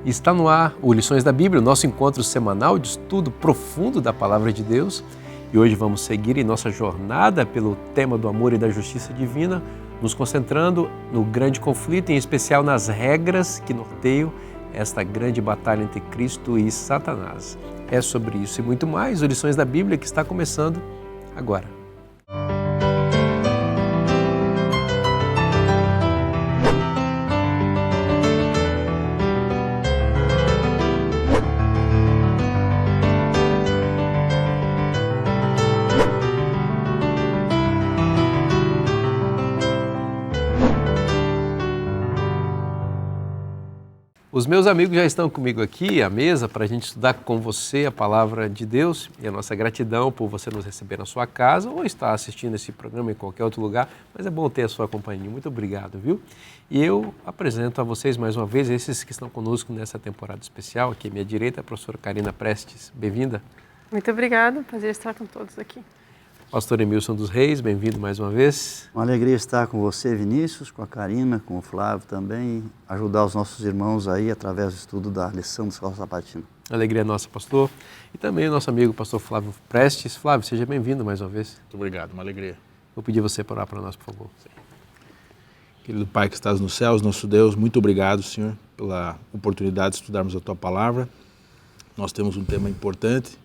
Está no ar o Lições da Bíblia, o nosso encontro semanal de estudo profundo da Palavra de Deus. E hoje vamos seguir em nossa jornada pelo tema do amor e da justiça divina, nos concentrando no grande conflito, em especial nas regras que norteiam esta grande batalha entre Cristo e Satanás. É sobre isso e muito mais, o Lições da Bíblia, que está começando agora. Os meus amigos já estão comigo aqui à mesa para a gente estudar com você a Palavra de Deus e a nossa gratidão por você nos receber na sua casa ou estar assistindo esse programa em qualquer outro lugar, mas é bom ter a sua companhia. Muito obrigado, viu? E eu apresento a vocês mais uma vez esses que estão conosco nessa temporada especial. Aqui à minha direita, a professora Karina Prestes. Bem-vinda. Muito obrigada, prazer estar com todos aqui. Pastor Emilson dos Reis, bem-vindo mais uma vez. Uma alegria estar com você, Vinícius, com a Karina, com o Flávio também, ajudar os nossos irmãos aí através do estudo da lição da Escola Sabatina. Alegria nossa, pastor. E também o nosso amigo, pastor Flávio Prestes. Flávio, seja bem-vindo mais uma vez. Muito obrigado, uma alegria. Vou pedir você para orar para nós, por favor. Sim. Querido Pai que estás nos céus, nosso Deus, muito obrigado, Senhor, pela oportunidade de estudarmos a Tua Palavra. Nós temos um tema importante,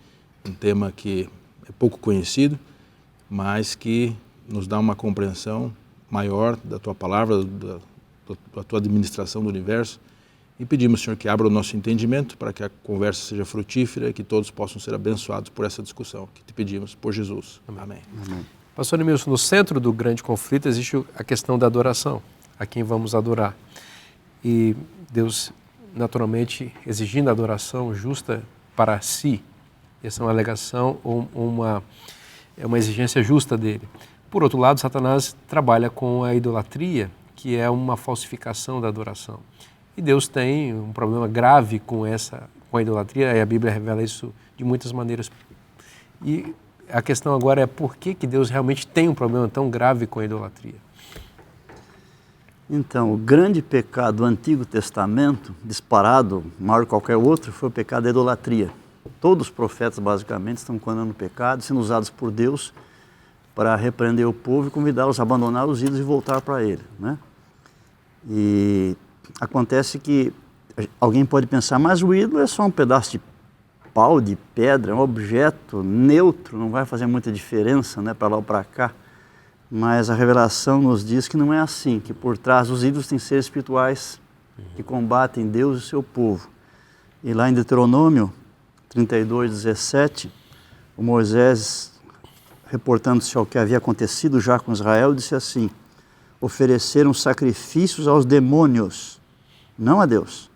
um tema que é pouco conhecido, mas que nos dá uma compreensão maior da Tua Palavra, da Tua administração do universo. E pedimos, Senhor, que abra o nosso entendimento para que a conversa seja frutífera e que todos possam ser abençoados por essa discussão, que te pedimos por Jesus. Amém. Amém. Pastor Emilson, no centro do grande conflito existe a questão da adoração, a quem vamos adorar. E Deus, naturalmente, exigindo a adoração justa para si. Essa é uma alegação ou uma exigência justa dele. Por outro lado, Satanás trabalha com a idolatria, que é uma falsificação da adoração. E Deus tem um problema grave com a idolatria, e a Bíblia revela isso de muitas maneiras. E a questão agora é por que Deus realmente tem um problema tão grave com a idolatria? Então, o grande pecado do Antigo Testamento, disparado, maior que qualquer outro, foi o pecado da idolatria. Todos os profetas, basicamente, estão condenando o pecado, sendo usados por Deus para repreender o povo e convidá-los a abandonar os ídolos e voltar para Ele, né? E acontece que alguém pode pensar, mas o ídolo é só um pedaço de pau, de pedra, é um objeto neutro, não vai fazer muita diferença, né, para lá ou para cá. Mas a revelação nos diz que não é assim, que por trás dos ídolos tem seres espirituais que combatem Deus e o seu povo. E lá em Deuteronômio 32:17, o Moisés, reportando-se ao que havia acontecido já com Israel, disse assim: ofereceram sacrifícios aos demônios, não a Deus,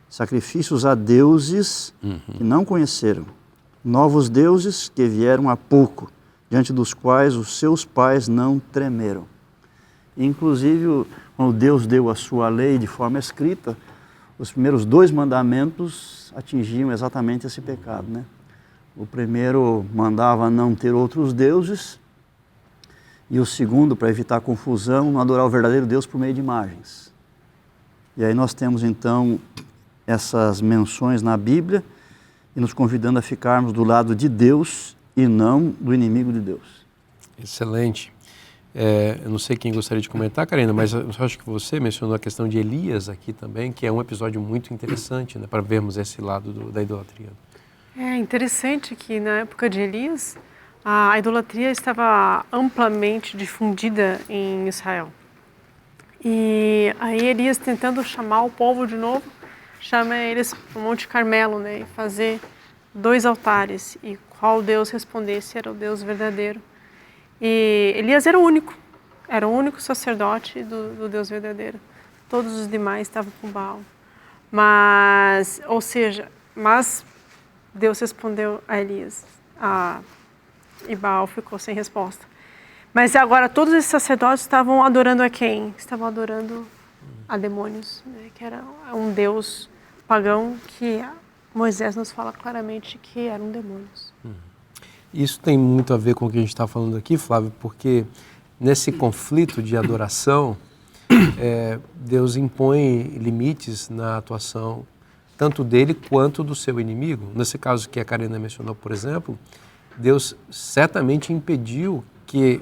sacrifícios a deuses que não conheceram, novos deuses que vieram há pouco, diante dos quais os seus pais não tremeram. Inclusive, quando Deus deu a sua lei de forma escrita, os primeiros 2 mandamentos atingiam exatamente esse pecado, né? O primeiro mandava não ter outros deuses, e o segundo, para evitar confusão, não adorar o verdadeiro Deus por meio de imagens. E aí nós temos então essas menções na Bíblia, e nos convidando a ficarmos do lado de Deus e não do inimigo de Deus. Excelente. Eu não sei quem gostaria de comentar, Karina, mas eu acho que você mencionou a questão de Elias aqui também, que é um episódio muito interessante, né, para vermos esse lado da idolatria. É interessante que na época de Elias, a idolatria estava amplamente difundida em Israel. E aí Elias, tentando chamar o povo de novo, chama eles para o Monte Carmelo, né, e fazer 2 altares, e qual Deus respondesse era o Deus verdadeiro. E Elias era o único sacerdote do Deus verdadeiro. Todos os demais estavam com Baal. Mas Deus respondeu a Elias, e Baal ficou sem resposta. Mas agora todos esses sacerdotes estavam adorando a quem? Estavam adorando a demônios, né? Que era um Deus pagão que Moisés nos fala claramente que eram demônios. Isso tem muito a ver com o que a gente está falando aqui, Flávio, porque nesse conflito de adoração, Deus impõe limites na atuação tanto dele quanto do seu inimigo. Nesse caso que a Karina mencionou, por exemplo, Deus certamente impediu que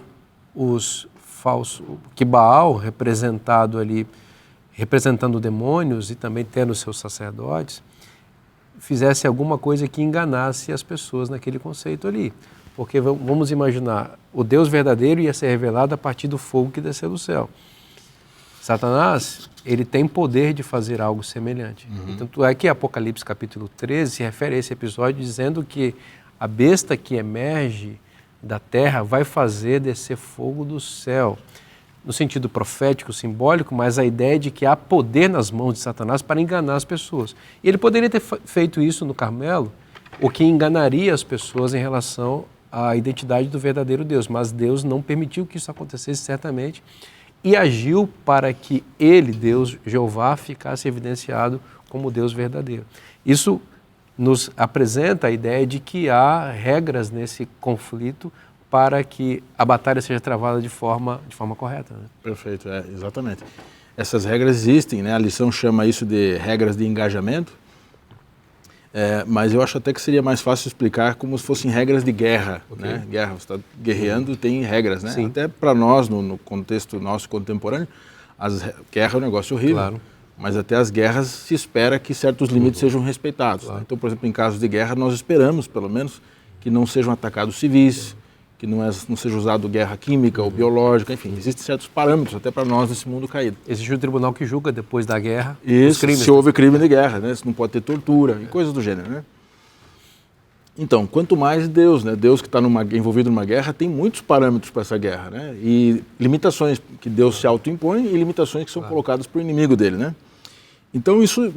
que Baal, representado ali, representando demônios e também tendo seus sacerdotes, fizesse alguma coisa que enganasse as pessoas naquele conceito ali. Porque vamos imaginar, o Deus verdadeiro ia ser revelado a partir do fogo que desceu do céu. Satanás, ele tem poder de fazer algo semelhante. Tanto é que Apocalipse capítulo 13 se refere a esse episódio dizendo que a besta que emerge da terra vai fazer descer fogo do céu. No sentido profético, simbólico, mas a ideia de que há poder nas mãos de Satanás para enganar as pessoas. E ele poderia ter feito isso no Carmelo, o que enganaria as pessoas em relação à identidade do verdadeiro Deus. Mas Deus não permitiu que isso acontecesse certamente e agiu para que ele, Deus, Jeová, ficasse evidenciado como Deus verdadeiro. Isso nos apresenta a ideia de que há regras nesse conflito para que a batalha seja travada de forma correta. Né? Perfeito, exatamente. Essas regras existem, né? A lição chama isso de regras de engajamento, mas eu acho até que seria mais fácil explicar como se fossem regras de guerra. Okay. Né? Guerra, você está guerreando, tem regras. Né? Até para nós, no contexto nosso contemporâneo, guerra é um negócio horrível. Claro. Mas até as guerras se espera que certos limites sejam respeitados. Claro. Né? Então, por exemplo, em casos de guerra, nós esperamos, pelo menos, que não sejam atacados civis, que não seja usado guerra química ou biológica, enfim, existem certos parâmetros até para nós nesse mundo caído. Existe um tribunal que julga depois da guerra os crimes. Se houve crime de guerra, né? Se não pode ter tortura e coisas do gênero, né? Então, quanto mais Deus, né? Deus que está envolvido numa guerra tem muitos parâmetros para essa guerra, né? E limitações que Deus se autoimpõe e limitações que são colocadas para o inimigo dele, né? Então isso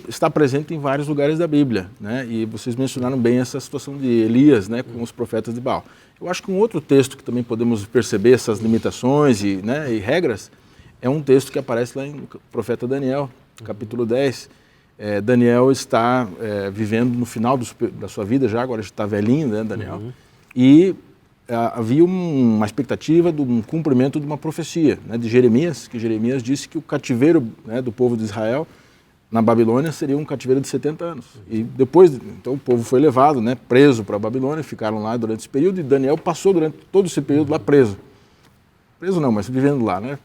está presente em vários lugares da Bíblia, né? E vocês mencionaram bem essa situação de Elias, né, com os profetas de Baal. Eu acho que um outro texto que também podemos perceber essas limitações e regras é um texto que aparece lá em profeta Daniel, capítulo 10. Daniel está vivendo no final da sua vida já, agora está velhinho, né, Daniel? E havia uma expectativa de um cumprimento de uma profecia, né, de Jeremias, que Jeremias disse que o cativeiro, né, do povo de Israel na Babilônia seria um cativeiro de 70 anos. E depois, então o povo foi levado, né, preso para a Babilônia, ficaram lá durante esse período e Daniel passou durante todo esse período lá preso. Preso não, mas vivendo lá, né?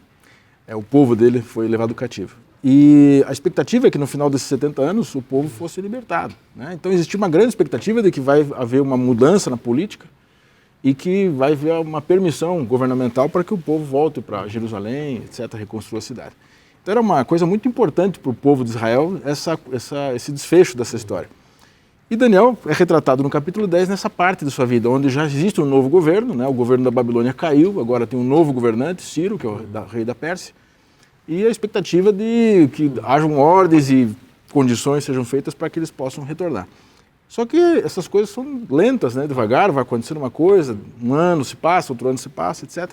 O povo dele foi levado cativo. E a expectativa é que no final desses 70 anos o povo fosse libertado, né? Então existia uma grande expectativa de que vai haver uma mudança na política e que vai haver uma permissão governamental para que o povo volte para Jerusalém, etc., reconstrua a cidade. Então era uma coisa muito importante para o povo de Israel esse desfecho dessa história. E Daniel é retratado no capítulo 10 nessa parte da sua vida, onde já existe um novo governo, né? O governo da Babilônia caiu, agora tem um novo governante, Ciro, que é o rei da Pérsia, e a expectativa de que hajam ordens e condições sejam feitas para que eles possam retornar. Só que essas coisas são lentas, né? Devagar, vai acontecendo uma coisa, um ano se passa, outro ano se passa, etc.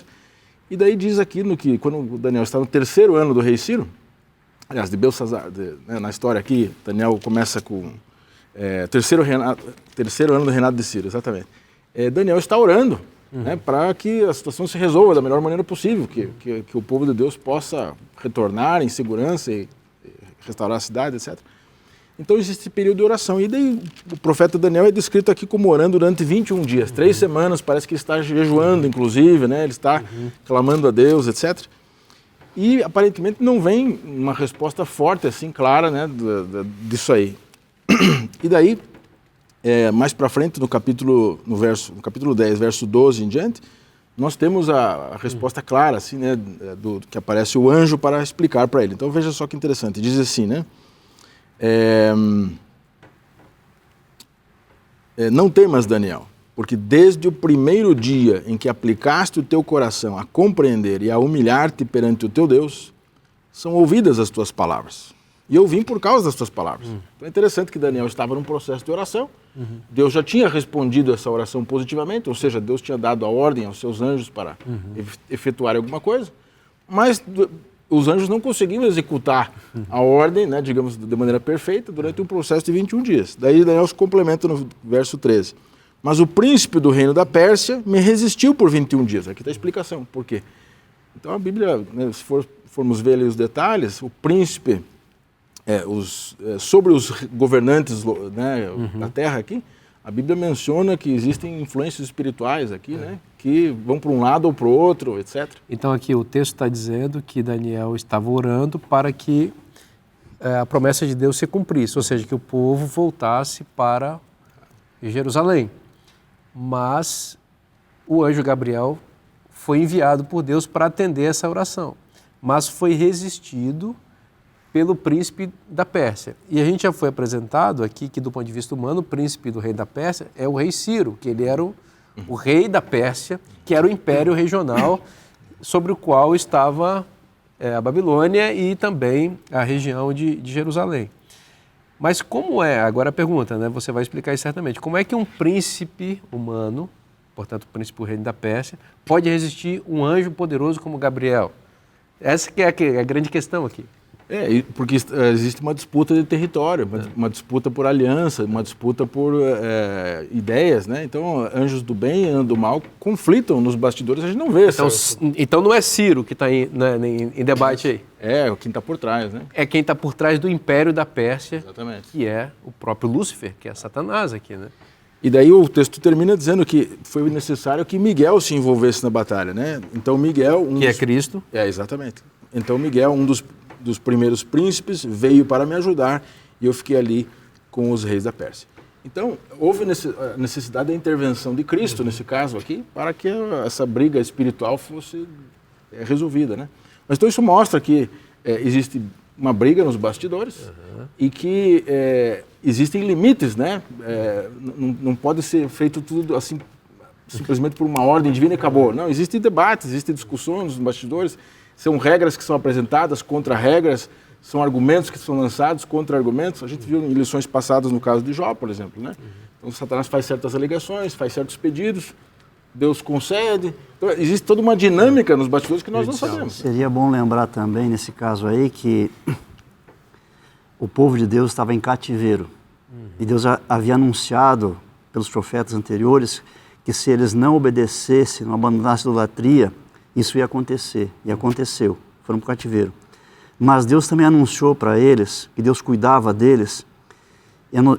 E daí diz aqui que quando o Daniel está no terceiro ano do rei Ciro, aliás, de Belsazar, né, na história aqui, Daniel começa com terceiro ano do reinado de Ciro, exatamente. Daniel está orando, né, para que a situação se resolva da melhor maneira possível, que o povo de Deus possa retornar em segurança e restaurar a cidade, etc. Então existe esse período de oração. E daí o profeta Daniel é descrito aqui como orando durante 21 dias, 3 semanas, parece que ele está jejuando, inclusive, né? Ele está clamando a Deus, etc. E aparentemente não vem uma resposta forte, assim, clara, né, disso aí. E daí, mais para frente, no capítulo 10, verso 12 em diante, nós temos a resposta clara, assim, né, que aparece o anjo para explicar para ele. Então veja só que interessante, diz assim, né? Não temas, Daniel, porque desde o primeiro dia em que aplicaste o teu coração a compreender e a humilhar-te perante o teu Deus, são ouvidas as tuas palavras. E eu vim por causa das tuas palavras. Então é interessante que Daniel estava num processo de oração. Deus já tinha respondido essa oração positivamente, ou seja, Deus tinha dado a ordem aos seus anjos para efetuarem alguma coisa, mas os anjos não conseguiam executar a ordem, né, digamos, de maneira perfeita durante um processo de 21 dias. Daí Daniel se complementa no verso 13. Mas o príncipe do reino da Pérsia me resistiu por 21 dias. Aqui está a explicação. Por quê? Então a Bíblia, né, se formos ver ali os detalhes, o príncipe sobre os governantes, né, da terra aqui, a Bíblia menciona que existem influências espirituais aqui, né, que vão para um lado ou para o outro, etc. Então aqui o texto está dizendo que Daniel estava orando para que a promessa de Deus se cumprisse, ou seja, que o povo voltasse para Jerusalém. Mas o anjo Gabriel foi enviado por Deus para atender essa oração, mas foi resistido pelo príncipe da Pérsia. E a gente já foi apresentado aqui que, do ponto de vista humano, o príncipe do rei da Pérsia é o rei Ciro, que ele era o rei da Pérsia, que era o império regional sobre o qual estava a Babilônia e também a região de Jerusalém. Mas como é, agora a pergunta, né? Você vai explicar isso certamente, como é que um príncipe humano, portanto o príncipe do reino da Pérsia, pode resistir um anjo poderoso como Gabriel? Essa que é a grande questão aqui. Porque existe uma disputa de território, uma disputa por aliança, uma disputa por ideias, né? Então, anjos do bem e anjos do mal conflitam nos bastidores, a gente não vê. Então não é Ciro que está em debate aí. É quem está por trás, né? É quem está por trás do império da Pérsia, exatamente, que é o próprio Lúcifer, que é Satanás aqui, né? E daí o texto termina dizendo que foi necessário que Miguel se envolvesse na batalha, né? Então Miguel... é Cristo. Exatamente. Então Miguel, um dos primeiros príncipes, veio para me ajudar e eu fiquei ali com os reis da Pérsia. Então, houve necessidade da intervenção de Cristo, nesse caso aqui, para que essa briga espiritual fosse resolvida, né? Mas então isso mostra que existe uma briga nos bastidores e que existem limites, né? Não pode ser feito tudo assim, simplesmente por uma ordem divina e acabou. Não, existem debates, existem discussões nos bastidores, são regras que são apresentadas contra regras, são argumentos que são lançados contra argumentos. A gente viu em lições passadas no caso de Jó, por exemplo, né? Então Satanás faz certas alegações, faz certos pedidos, Deus concede. Então, existe toda uma dinâmica nos bastidores que nós não sabemos. Seria bom lembrar também, nesse caso aí, que o povo de Deus estava em cativeiro. E Deus havia anunciado pelos profetas anteriores que se eles não obedecessem, não abandonassem a idolatria, isso ia acontecer. E aconteceu. Foram para o cativeiro. Mas Deus também anunciou para eles que Deus cuidava deles.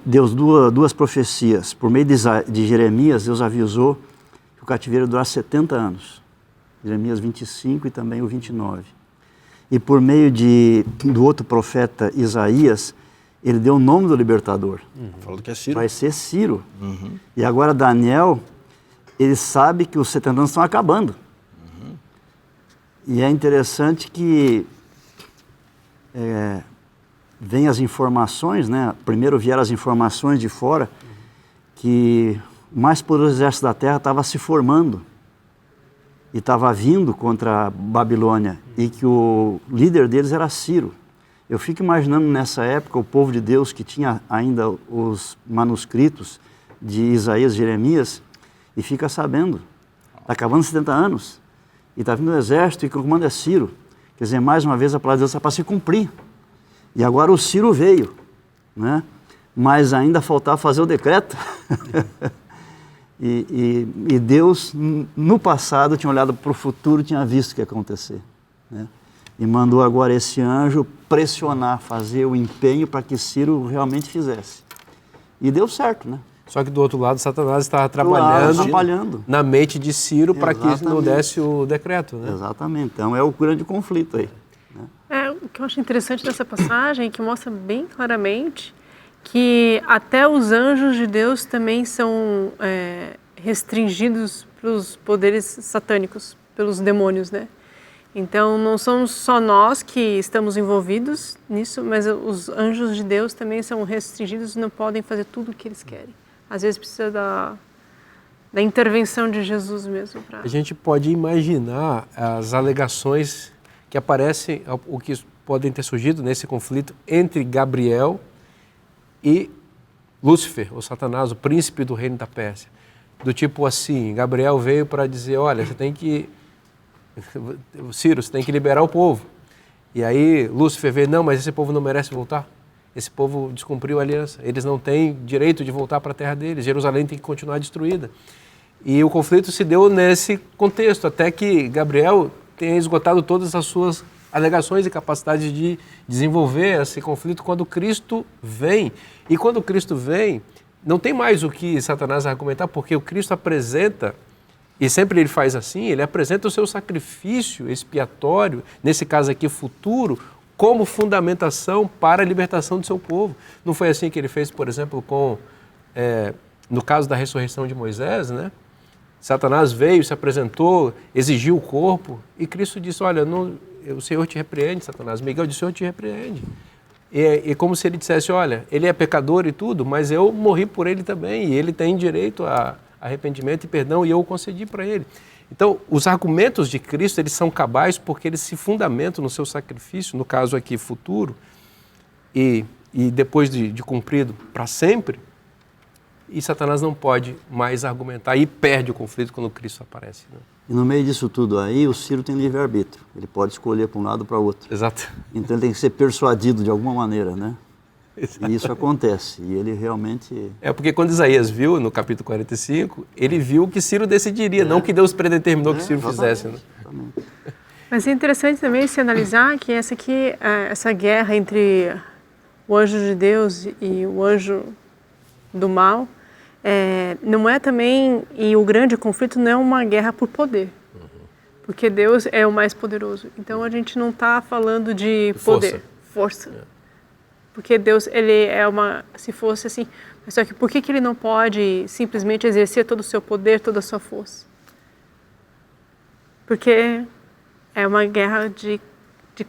Deus duas profecias. Por meio de Jeremias, Deus avisou que o cativeiro durava 70 anos. Jeremias 25 e também o 29. E por meio do outro profeta Isaías, ele deu o nome do libertador. Falando que é Ciro. Vai ser Ciro. E agora Daniel, ele sabe que os 70 anos estão acabando. E é interessante que vem as informações, né? Primeiro vieram as informações de fora que o mais poderoso exército da terra estava se formando e estava vindo contra a Babilônia e que o líder deles era Ciro. Eu fico imaginando nessa época o povo de Deus que tinha ainda os manuscritos de Isaías e Jeremias e fica sabendo, está acabando 70 anos e está vindo o exército e o comando é Ciro. Quer dizer, mais uma vez a palavra de Deus está para se cumprir. E agora o Ciro veio, né? Mas ainda faltava fazer o decreto. E Deus, no passado, tinha olhado para o futuro, tinha visto o que ia acontecer, né? E mandou agora esse anjo pressionar, fazer o empenho para que Ciro realmente fizesse. E deu certo, né? Só que do outro lado, Satanás estava trabalhando na mente de Ciro para que não desse o decreto, né? Exatamente. Então é o grande conflito aí, né? O que eu acho interessante dessa passagem é que mostra bem claramente que até os anjos de Deus também são restringidos pelos poderes satânicos, pelos demônios, né? Então não somos só nós que estamos envolvidos nisso, mas os anjos de Deus também são restringidos e não podem fazer tudo o que eles querem. Às vezes precisa da intervenção de Jesus mesmo. A gente pode imaginar as alegações que aparecem, o que podem ter surgido nesse conflito entre Gabriel e Lúcifer, ou Satanás, o príncipe do reino da Pérsia. Do tipo assim, Gabriel veio para dizer, olha, Ciro, você tem que liberar o povo. E aí Lúcifer veio, não, mas esse povo não merece voltar. Esse povo descumpriu a aliança. Eles não têm direito de voltar para a terra deles. Jerusalém tem que continuar destruída. E o conflito se deu nesse contexto, até que Gabriel tenha esgotado todas as suas alegações e capacidade de desenvolver esse conflito quando Cristo vem. E quando Cristo vem, não tem mais o que Satanás argumentar, porque o Cristo apresenta, e sempre ele faz assim, ele apresenta o seu sacrifício expiatório, nesse caso aqui futuro, como fundamentação para a libertação do seu povo. Não foi assim que ele fez, por exemplo, no caso da ressurreição de Moisés, né? Satanás veio, se apresentou, exigiu o corpo, e Cristo disse, olha, o Senhor te repreende, Satanás. Miguel disse, o Senhor te repreende. E como se ele dissesse, olha, ele é pecador e tudo, mas eu morri por ele também, e ele tem direito a arrependimento e perdão, e eu o concedi para ele. Então, os argumentos de Cristo, eles são cabais porque eles se fundamentam no seu sacrifício, no caso aqui futuro, e depois de cumprido para sempre, e Satanás não pode mais argumentar e perde o conflito quando Cristo aparece. Né? E no meio disso tudo aí, o Ciro tem livre-arbítrio. Ele pode escolher para um lado ou para o outro. Exato. Então ele tem que ser persuadido de alguma maneira, né? Exato. E isso acontece. E ele realmente... Porque quando Isaías viu, no capítulo 45, ele viu que Ciro decidiria, não que Deus predeterminou que Ciro fizesse. Né? Mas é interessante também se analisar que essa guerra entre o anjo de Deus e o anjo do mal, não é também, e o grande conflito não é uma guerra por poder, porque Deus é o mais poderoso. Então a gente não está falando de poder, força. Porque Deus, ele é se fosse assim, mas só que por que ele não pode simplesmente exercer todo o seu poder, toda a sua força? Porque é uma guerra de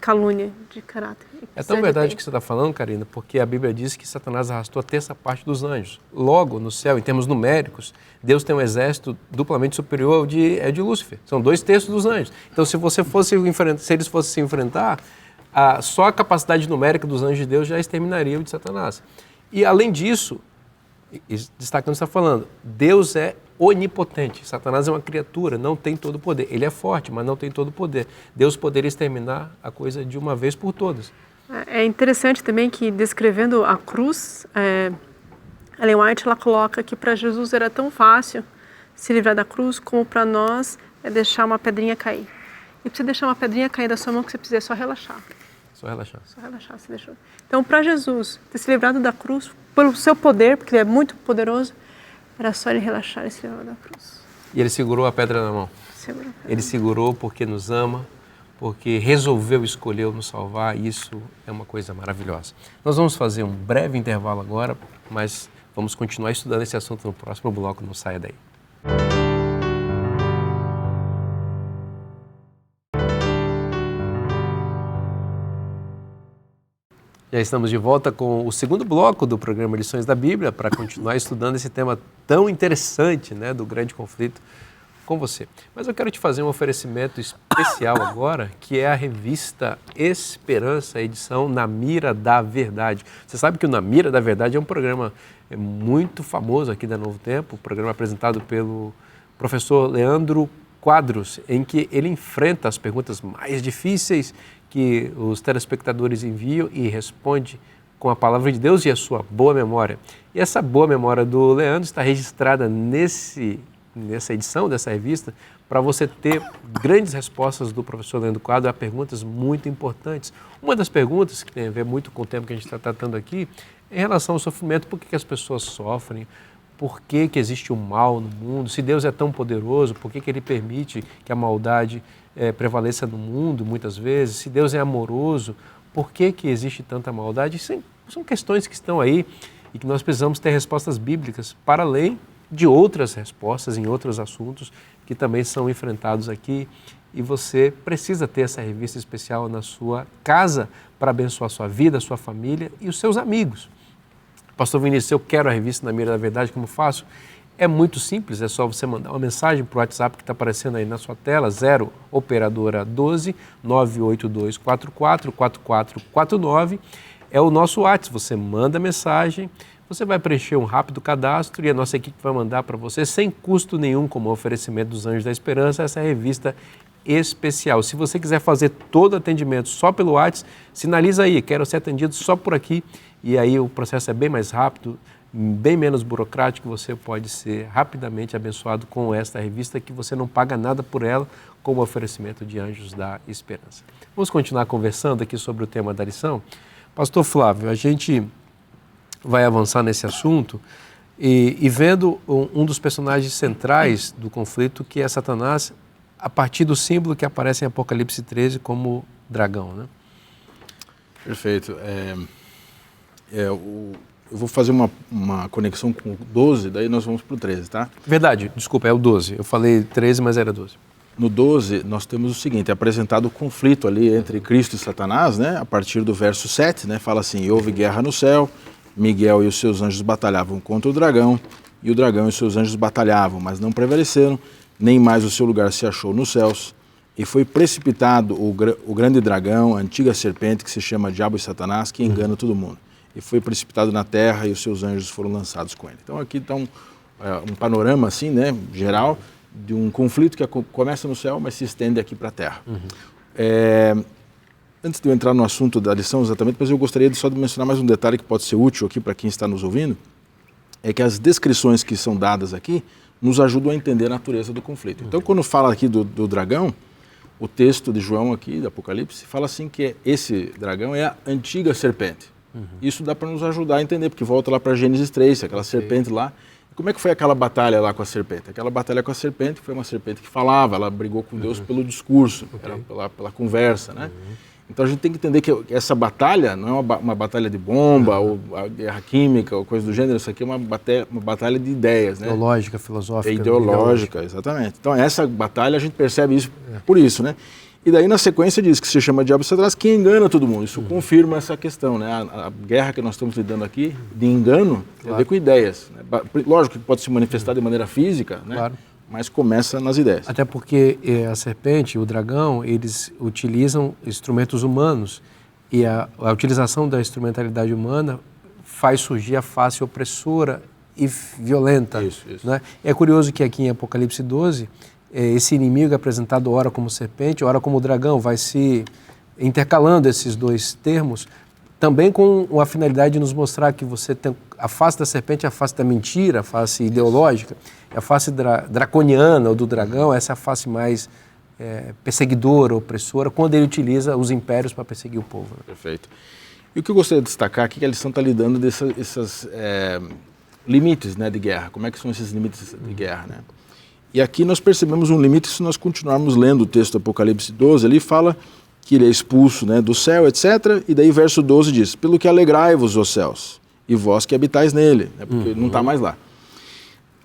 calúnia, de caráter. É tão verdade o que você está falando, Karina, porque a Bíblia diz que Satanás arrastou a terça parte dos anjos. Logo, no céu, em termos numéricos, Deus tem um exército duplamente superior ao de Lúcifer. São 2/3 dos anjos. Então, se eles fossem se enfrentar, só a capacidade numérica dos anjos de Deus já exterminaria o de Satanás. E, além disso, destacando o que você está falando, Deus é onipotente. Satanás é uma criatura, não tem todo o poder. Ele é forte, mas não tem todo o poder. Deus poderia exterminar a coisa de uma vez por todas. É interessante também que, descrevendo a cruz, Ellen White ela coloca que para Jesus era tão fácil se livrar da cruz como para nós é deixar uma pedrinha cair. E para você deixar uma pedrinha cair da sua mão, o que você precisa é só relaxar. Só relaxar. Só relaxar, você deixou. Então, para Jesus ter se livrado da cruz, pelo seu poder, porque ele é muito poderoso, era só ele relaxar e se livrar da cruz. E ele segurou a pedra na mão. Ele segurou porque nos ama, porque resolveu escolher nos salvar, e isso é uma coisa maravilhosa. Nós vamos fazer um breve intervalo agora, mas vamos continuar estudando esse assunto no próximo bloco, não saia daí. Já estamos de volta com o segundo bloco do programa Lições da Bíblia para continuar estudando esse tema tão interessante, né, do grande conflito com você. Mas eu quero te fazer um oferecimento especial agora, que é a revista Esperança, edição Na Mira da Verdade. Você sabe que o Na Mira da Verdade é um programa muito famoso aqui da Novo Tempo, um programa apresentado pelo professor Leandro Quadros, em que ele enfrenta as perguntas mais difíceis que os telespectadores enviam e responde com a palavra de Deus e a sua boa memória. E essa boa memória do Leandro está registrada nessa edição dessa revista para você ter grandes respostas do professor Leandro Quadros a perguntas muito importantes. Uma das perguntas, que tem a ver muito com o tema que a gente está tratando aqui, é em relação ao sofrimento. Por que as pessoas sofrem? Por que existe o mal no mundo? Se Deus é tão poderoso, por que Ele permite que a maldade prevaleça no mundo muitas vezes? Se Deus é amoroso, por que existe tanta maldade? São questões que estão aí e que nós precisamos ter respostas bíblicas para além de outras respostas em outros assuntos que também são enfrentados aqui. E você precisa ter essa revista especial na sua casa para abençoar a sua vida, a sua família e os seus amigos. Pastor Vinícius, eu quero a revista Na Mira da Verdade, como faço? É muito simples, é só você mandar uma mensagem para o WhatsApp que está aparecendo aí na sua tela, 0 operadora 12 982 44 4449. É o nosso WhatsApp, você manda a mensagem, você vai preencher um rápido cadastro e a nossa equipe vai mandar para você, sem custo nenhum, como oferecimento dos Anjos da Esperança, essa revista especial. Se você quiser fazer todo o atendimento só pelo WhatsApp, sinaliza aí, quero ser atendido só por aqui, e aí o processo é bem mais rápido. bem menos burocrático, você pode ser rapidamente abençoado com esta revista que você não paga nada por ela, como oferecimento de Anjos da Esperança. Vamos continuar conversando aqui sobre o tema da lição. Pastor Flávio, a gente vai avançar nesse assunto e vendo um dos personagens centrais do conflito, que é Satanás, a partir do símbolo que aparece em Apocalipse 13 como dragão, né? Perfeito. Eu vou fazer uma conexão com o 12, daí nós vamos para o 13, tá? Verdade, desculpa, é o 12. Eu falei 13, mas era 12. No 12, nós temos o seguinte, é apresentado o conflito ali entre Cristo e Satanás, né? A partir do verso 7, né? Fala assim, houve guerra no céu, Miguel e os seus anjos batalhavam contra o dragão, e o dragão e os seus anjos batalhavam, mas não prevaleceram, nem mais o seu lugar se achou nos céus, e foi precipitado o grande dragão, a antiga serpente, que se chama Diabo e Satanás, que engana todo mundo. E foi precipitado na terra, e os seus anjos foram lançados com ele. Então aqui está um panorama assim, né, geral, de um conflito que começa no céu, mas se estende aqui para a terra. Antes de eu entrar no assunto da lição exatamente, mas eu gostaria só de mencionar mais um detalhe que pode ser útil aqui para quem está nos ouvindo, é que as descrições que são dadas aqui nos ajudam a entender a natureza do conflito. Então, quando fala aqui do dragão, o texto de João aqui, do Apocalipse, fala assim que esse dragão é a antiga serpente. Isso dá para nos ajudar a entender, porque volta lá para Gênesis 3, aquela serpente lá. Como é que foi aquela batalha lá com a serpente? Aquela batalha com a serpente foi uma serpente que falava, ela brigou com Deus pelo discurso, pela conversa, né? Então a gente tem que entender que essa batalha não é uma batalha de bomba ou a guerra química ou coisa do gênero, isso aqui é uma batalha de ideias, né? Ideológica, filosófica. É ideológica, exatamente. Então essa batalha a gente percebe isso por isso, né? E daí na sequência diz que se chama Diabo e Satanás, que engana todo mundo. Isso confirma essa questão, né? A guerra que nós estamos lidando aqui, de engano, tem a ver com ideias. Né? Lógico que pode se manifestar de maneira física, né? Claro. Mas começa nas ideias. Até porque a serpente, o dragão, eles utilizam instrumentos humanos e a utilização da instrumentalidade humana faz surgir a face opressora e violenta. Isso. Né? É curioso que aqui em Apocalipse 12, esse inimigo é apresentado ora como serpente, ora como dragão, vai se intercalando esses dois termos, também com a finalidade de nos mostrar que você tem a face da serpente, a face da mentira, a face ideológica, a face draconiana ou do dragão, essa é a face mais perseguidora, opressora, quando ele utiliza os impérios para perseguir o povo. Né? Perfeito. E o que eu gostaria de destacar aqui é que a lição está lidando desses limites, né, de guerra. Como é que são esses limites de guerra, né? E aqui nós percebemos um limite se nós continuarmos lendo o texto do Apocalipse 12, ali fala que ele é expulso, né, do céu, etc. E daí verso 12 diz, pelo que alegrai-vos, os céus, e vós que habitais nele, né, porque não está mais lá.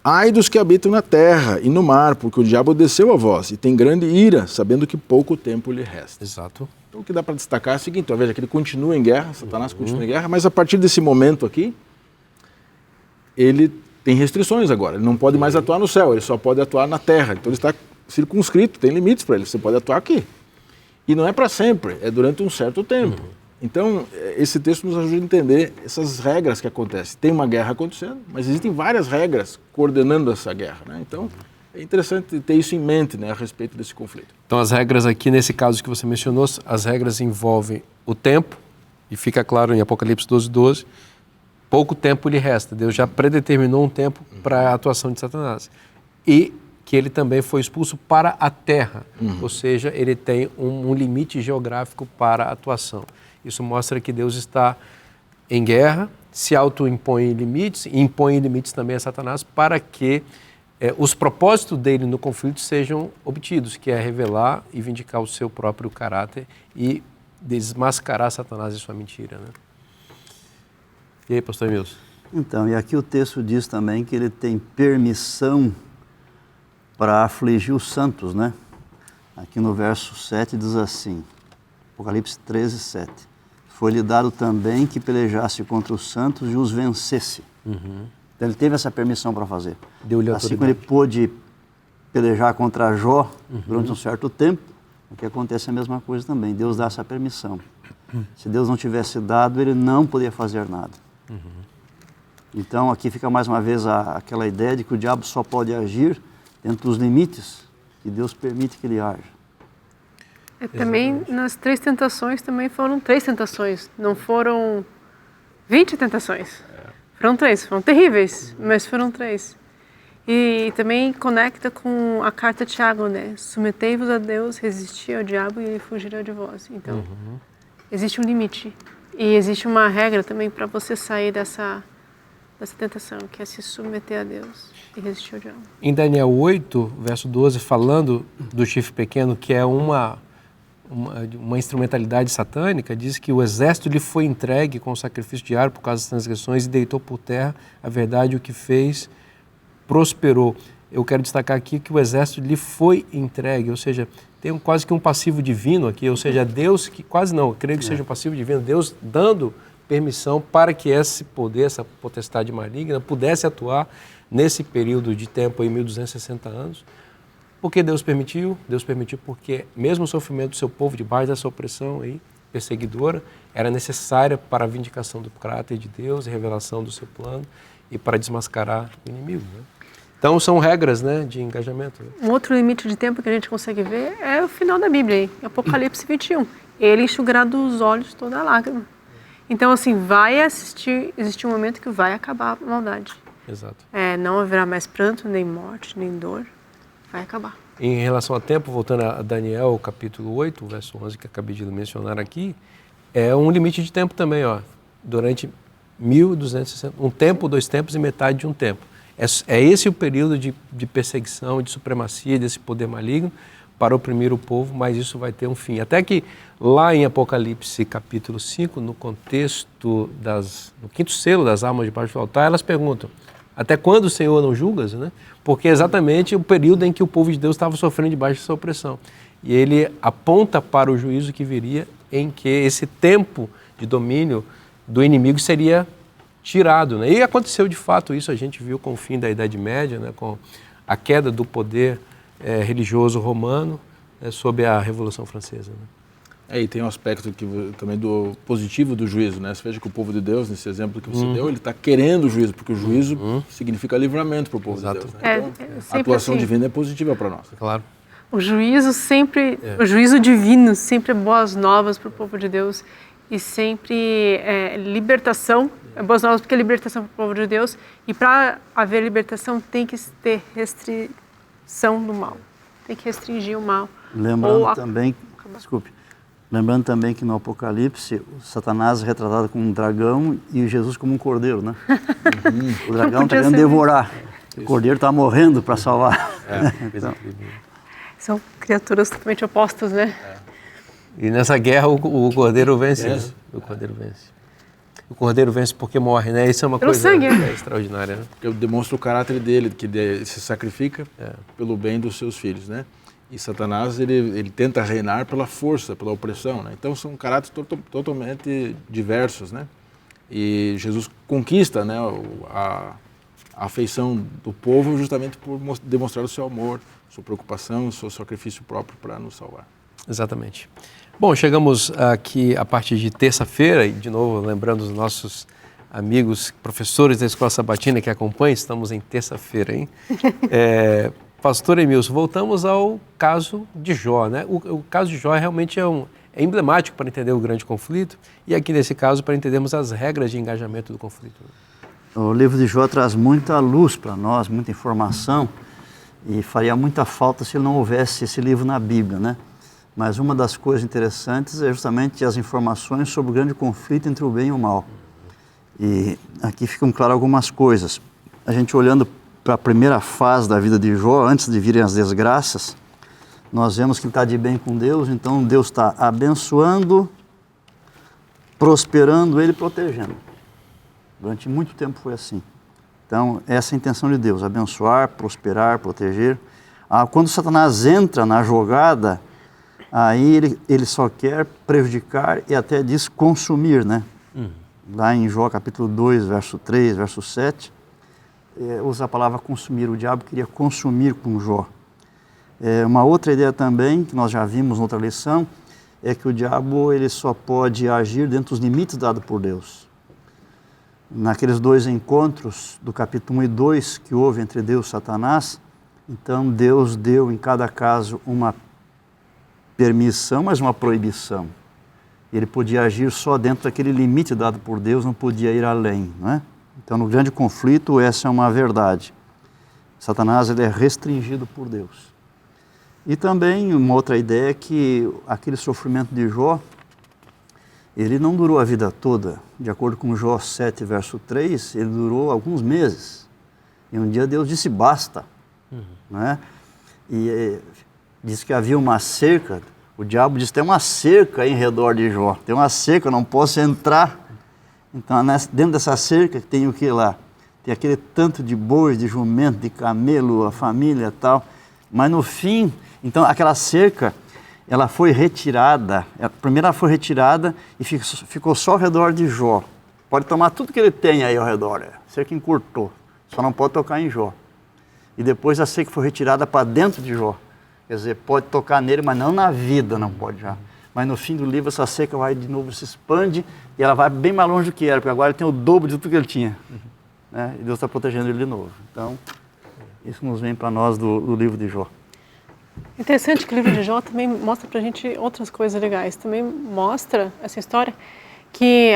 Ai dos que habitam na terra e no mar, porque o diabo desceu a vós, e tem grande ira, sabendo que pouco tempo lhe resta. Exato. Então o que dá para destacar é o seguinte, veja que ele continua em guerra, Satanás continua em guerra, mas a partir desse momento aqui, ele tem restrições agora, ele não pode mais atuar no céu, ele só pode atuar na terra, então ele está circunscrito, tem limites para ele, você pode atuar aqui. E não é para sempre, é durante um certo tempo. Então, esse texto nos ajuda a entender essas regras que acontecem. Tem uma guerra acontecendo, mas existem várias regras coordenando essa guerra, né? Então, é interessante ter isso em mente, né, a respeito desse conflito. Então, as regras aqui, nesse caso que você mencionou, as regras envolvem o tempo, e fica claro em Apocalipse 12:12, pouco tempo lhe resta. Deus já predeterminou um tempo para a atuação de Satanás. E que ele também foi expulso para a terra, ou seja, ele tem um limite geográfico para a atuação. Isso mostra que Deus está em guerra, se auto-impõe limites, e impõe limites também a Satanás para que os propósitos dele no conflito sejam obtidos, que é revelar e vindicar o seu próprio caráter e desmascarar Satanás e sua mentira. Né? E aí, pastor Emilson? Então, e aqui o texto diz também que ele tem permissão para afligir os santos, né? Aqui no verso 7 diz assim, Apocalipse 13:7. Foi-lhe dado também que pelejasse contra os santos e os vencesse. Então ele teve essa permissão para fazer. Deu-lhe assim como ele pôde pelejar contra Jó durante um certo tempo, o que acontece é a mesma coisa também. Deus dá essa permissão. Se Deus não tivesse dado, ele não poderia fazer nada. Então aqui fica mais uma vez aquela ideia de que o diabo só pode agir dentro dos limites que Deus permite que ele haja. Também nas 3 tentações também foram 3 tentações, não foram 20 tentações. Foram 3, foram terríveis, mas foram 3. E também conecta com a carta de Tiago, né? Submetei-vos a Deus, resisti ao diabo e ele fugirá de vós. Então, existe um limite. E existe uma regra também para você sair dessa tentação, que é se submeter a Deus e resistir ao diabo. Em Daniel 8, verso 12, falando do chifre pequeno, que é uma instrumentalidade satânica, diz que o exército lhe foi entregue com o sacrifício diário por causa das transgressões e deitou por terra a verdade, o que fez prosperou. Eu quero destacar aqui que o exército lhe foi entregue, ou seja, tem quase que um passivo divino aqui, ou seja, Deus, que quase não, eu creio que seja um passivo divino, Deus dando permissão para que esse poder, essa potestade maligna pudesse atuar nesse período de tempo aí, 1260 anos. Por que Deus permitiu? Deus permitiu porque mesmo o sofrimento do seu povo debaixo dessa opressão aí, perseguidora, era necessária para a vindicação do caráter de Deus e revelação do seu plano e para desmascarar o inimigo, né? Então são regras, né, de engajamento. Um outro limite de tempo que a gente consegue ver é o final da Bíblia, hein? Apocalipse 21. Ele enxugará dos olhos toda a lágrima. Então, assim, vai existir um momento que vai acabar a maldade. Exato. Não haverá mais pranto, nem morte, nem dor. Vai acabar. Em relação ao tempo, voltando a Daniel, capítulo 8, verso 11, que acabei de mencionar aqui, é um limite de tempo também, ó. Durante 1260, um tempo, 2 tempos e metade de um tempo. É esse o período de perseguição, de supremacia, desse poder maligno para oprimir o povo, mas isso vai ter um fim. Até que lá em Apocalipse capítulo 5, no contexto no 5º selo das almas debaixo do altar, elas perguntam, até quando o Senhor não julgas? Né? Porque é exatamente o período em que o povo de Deus estava sofrendo debaixo dessa opressão. E ele aponta para o juízo que viria, em que esse tempo de domínio do inimigo seria tirado, né? E aconteceu de fato isso, a gente viu com o fim da Idade Média, né? Com a queda do poder religioso romano, né? Sob a Revolução Francesa. Né? E tem um aspecto também do positivo do juízo, né? Você veja que o povo de Deus, nesse exemplo que você deu, ele está querendo o juízo, porque o juízo significa livramento para o povo de Deus. Né? Então, a atuação assim, divina é positiva para nós. Claro. O juízo divino sempre é boas novas para o povo de Deus e sempre libertação. Boas novas porque é libertação para o povo de Deus e para haver libertação tem que ter restrição do mal, tem que restringir o mal. Lembrando também que no Apocalipse o Satanás é retratado como um dragão e Jesus como um cordeiro, né? O dragão está querendo devorar, o cordeiro está morrendo para salvar. Então. São criaturas totalmente opostas, né? E nessa guerra o cordeiro vence, né? O cordeiro vence. O cordeiro vence porque morre, né? Isso é uma coisa extraordinária, né? Porque demonstra o caráter dele, que se sacrifica pelo bem dos seus filhos, né? E Satanás, ele tenta reinar pela força, pela opressão, né? Então são caráteres totalmente diversos, né? E Jesus conquista, né, a afeição do povo justamente por demonstrar o seu amor, sua preocupação, o seu sacrifício próprio para nos salvar. Exatamente. Bom, chegamos aqui a partir de terça-feira, e de novo lembrando os nossos amigos, professores da Escola Sabatina que acompanham, estamos em terça-feira, hein? Pastor Emilson, voltamos ao caso de Jó, né? O caso de Jó realmente é emblemático para entender o grande conflito e aqui nesse caso para entendermos as regras de engajamento do conflito. O livro de Jó traz muita luz para nós, muita informação e faria muita falta se não houvesse esse livro na Bíblia, né? Mas uma das coisas interessantes é justamente as informações sobre o grande conflito entre o bem e o mal. E aqui ficam claras algumas coisas. A gente olhando para a primeira fase da vida de Jó, antes de virem as desgraças, nós vemos que ele está de bem com Deus, então Deus está abençoando, prosperando ele e protegendo. Durante muito tempo foi assim. Então, essa é a intenção de Deus, abençoar, prosperar, proteger. Quando Satanás entra na jogada, aí ele só quer prejudicar e até diz consumir, né? Lá em Jó capítulo 2, verso 3, verso 7, usa a palavra consumir. O diabo queria consumir com Jó. Uma outra ideia também, que nós já vimos em outra lição, é que o diabo ele só pode agir dentro dos limites dados por Deus. Naqueles 2 encontros do capítulo 1 e 2 que houve entre Deus e Satanás, então Deus deu em cada caso uma permissão, mas uma proibição. Ele podia agir só dentro daquele limite dado por Deus, não podia ir além, não é? Então, no grande conflito, essa é uma verdade. Satanás ele é restringido por Deus. E também uma outra ideia é que aquele sofrimento de Jó, ele não durou a vida toda. De acordo com Jó 7, verso 3, ele durou alguns meses. E um dia Deus disse basta. Né? E diz que havia uma cerca. O diabo disse, tem uma cerca em redor de Jó. Tem uma cerca, eu não posso entrar. Então, dentro dessa cerca tem o que lá? Tem aquele tanto de bois, de jumento, de camelo, a família e tal. Mas no fim, então aquela cerca, ela foi retirada. Primeiro ela foi retirada e ficou só ao redor de Jó. Pode tomar tudo que ele tem aí ao redor. A cerca encurtou. Só não pode tocar em Jó. E depois a cerca foi retirada para dentro de Jó. Quer dizer, pode tocar nele, mas não na vida, não pode já. Mas no fim do livro essa cerca vai de novo, se expande e ela vai bem mais longe do que era, porque agora ele tem o dobro de tudo que ele tinha. Né? E Deus está protegendo ele de novo. Então, isso nos vem para nós do livro de Jó. Interessante que o livro de Jó também mostra para a gente outras coisas legais. Também mostra essa história que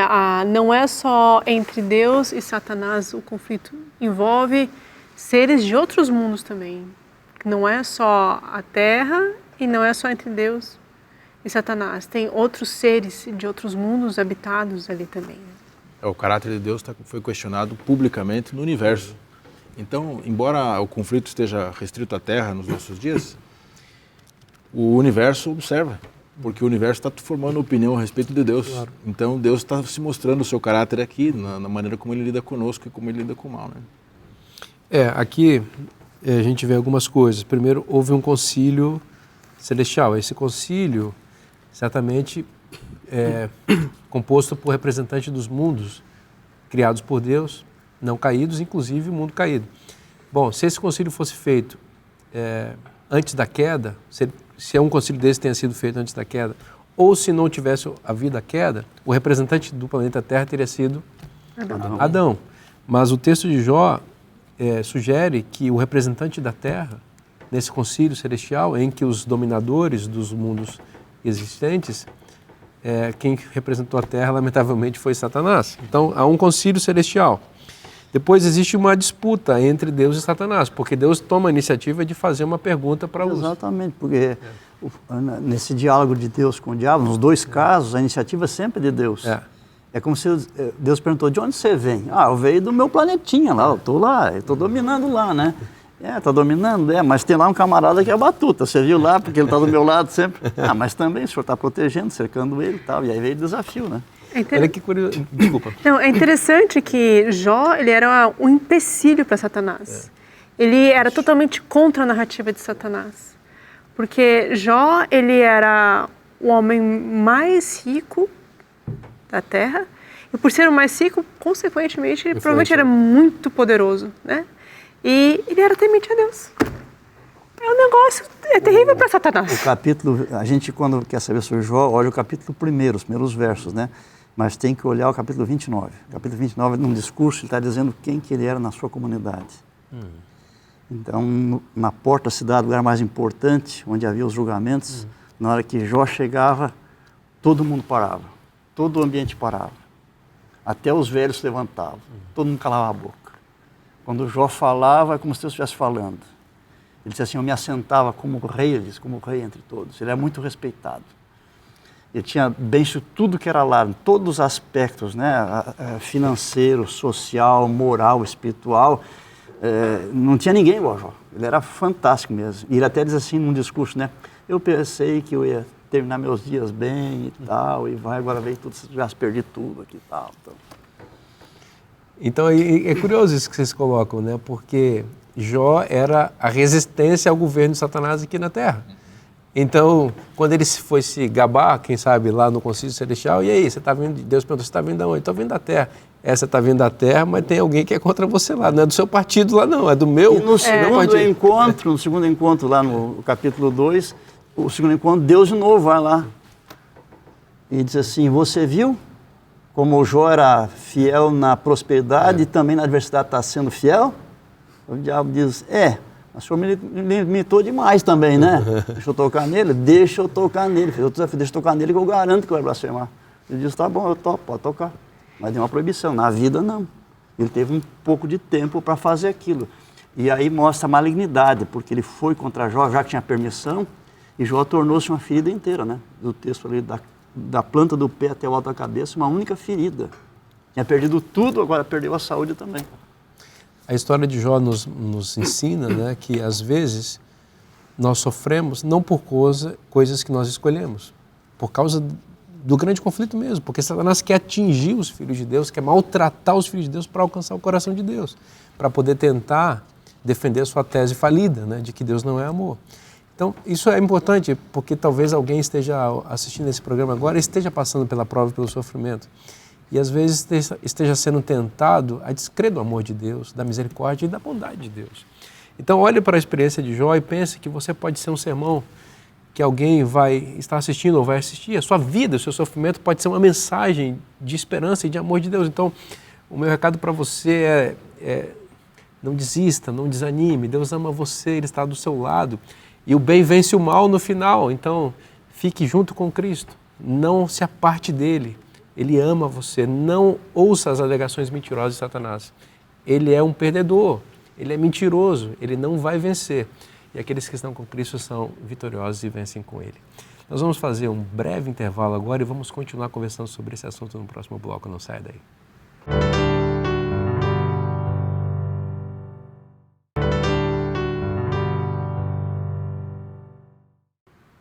não é só entre Deus e Satanás o conflito, envolve seres de outros mundos também. Não é só a Terra e não é só entre Deus e Satanás. Tem outros seres de outros mundos habitados ali também. O caráter de Deus foi questionado publicamente no universo. Então, embora o conflito esteja restrito à Terra nos nossos dias, o universo observa, porque o universo está formando opinião a respeito de Deus. Claro. Então, Deus está se mostrando o seu caráter aqui, na maneira como ele lida conosco e como ele lida com o mal. Né? Aqui a gente vê algumas coisas. Primeiro, houve um concílio celestial. Esse concílio, certamente, é composto por representantes dos mundos criados por Deus, não caídos, inclusive o mundo caído. Bom, se esse concílio fosse feito antes da queda, se um concílio desse tenha sido feito antes da queda, ou se não tivesse havido a queda, o representante do planeta Terra teria sido Adão. Mas o texto de Jó sugere que o representante da Terra, nesse concílio celestial, em que os dominadores dos mundos existentes, quem representou a Terra, lamentavelmente, foi Satanás. Então, há um concílio celestial. Depois existe uma disputa entre Deus e Satanás, porque Deus toma a iniciativa de fazer uma pergunta para os... Exatamente, porque nesse diálogo de Deus com o diabo, nos dois casos, a iniciativa é sempre de Deus. É como se Deus perguntou, de onde você vem? Eu veio do meu planetinha lá, eu estou dominando lá, né? Está dominando, mas tem lá um camarada que é batuta, você viu lá, porque ele está do meu lado sempre. Mas também o senhor está protegendo, cercando ele e tal, e aí veio o desafio, né? Olha que curioso. Desculpa. Não, é interessante que Jó, ele era um empecilho para Satanás. Ele era totalmente contra a narrativa de Satanás. Porque Jó, ele era o homem mais rico da Terra, e por ser o mais rico, consequentemente, ele provavelmente era muito poderoso, né? E ele era temente a Deus. É um negócio, é terrível para Satanás. O capítulo, a gente quando quer saber sobre Jó, olha o capítulo primeiro, os primeiros versos, né? Mas tem que olhar o capítulo 29. O capítulo 29, num discurso, ele está dizendo quem que ele era na sua comunidade. Então, na porta da cidade, o lugar mais importante, onde havia os julgamentos, na hora que Jó chegava, todo mundo parava. Todo o ambiente parava. Até os velhos se levantavam. Todo mundo calava a boca. Quando Jó falava, é como se Deus estivesse falando. Ele disse assim, eu me assentava como rei, ele disse, como rei entre todos. Ele é muito respeitado. Ele tinha bem isso tudo que era lá, em todos os aspectos, né? Financeiro, social, moral, espiritual. Não tinha ninguém igual a Jó. Ele era fantástico mesmo. E ele até diz assim num discurso, né? Eu pensei que eu ia terminar meus dias bem e tal, e agora veio tudo, já perdi tudo aqui e tal. Então é curioso isso que vocês colocam, né? Porque Jó era a resistência ao governo de Satanás aqui na Terra. Então, quando ele foi se gabar, quem sabe, lá no Concílio Celestial, e aí, você está vindo, Deus perguntou, você está vindo de onde? Estou vindo da Terra. Você está vindo da Terra, mas tem alguém que é contra você lá, não é do seu partido lá não, é do meu partido. E no segundo encontro lá no capítulo 2, o segundo encontro, Deus de novo vai lá e diz assim, você viu como o Jó era fiel na prosperidade e também na adversidade está sendo fiel? O diabo diz, o senhor me limitou demais também, né? Deixa eu tocar nele? Deixa eu tocar nele. Fez outro desafio, deixa eu tocar nele que eu garanto que vai blasfemar. Ele diz, tá bom, eu topo, pode tocar. Mas tem uma proibição, na vida não. Ele teve um pouco de tempo para fazer aquilo. E aí mostra a malignidade, porque ele foi contra Jó, já tinha permissão, e Jó tornou-se uma ferida inteira, né? Do texto ali, da planta do pé até o alto da cabeça, uma única ferida. Tinha perdido tudo, agora perdeu a saúde também. A história de Jó nos ensina, né, que às vezes nós sofremos não por coisas que nós escolhemos, por causa do grande conflito mesmo, porque Satanás quer atingir os filhos de Deus, quer maltratar os filhos de Deus para alcançar o coração de Deus, para poder tentar defender a sua tese falida, né, de que Deus não é amor. Então, isso é importante porque talvez alguém esteja assistindo esse programa agora e esteja passando pela prova e pelo sofrimento. E às vezes esteja sendo tentado a descrer do amor de Deus, da misericórdia e da bondade de Deus. Então, olhe para a experiência de Jó e pense que você pode ser um sermão que alguém vai estar assistindo ou vai assistir. A sua vida, o seu sofrimento pode ser uma mensagem de esperança e de amor de Deus. Então, o meu recado para você é não desista, não desanime. Deus ama você, Ele está do seu lado. E o bem vence o mal no final. Então, fique junto com Cristo. Não se aparte dele. Ele ama você. Não ouça as alegações mentirosas de Satanás. Ele é um perdedor. Ele é mentiroso. Ele não vai vencer. E aqueles que estão com Cristo são vitoriosos e vencem com Ele. Nós vamos fazer um breve intervalo agora e vamos continuar conversando sobre esse assunto no próximo bloco. Não saia daí.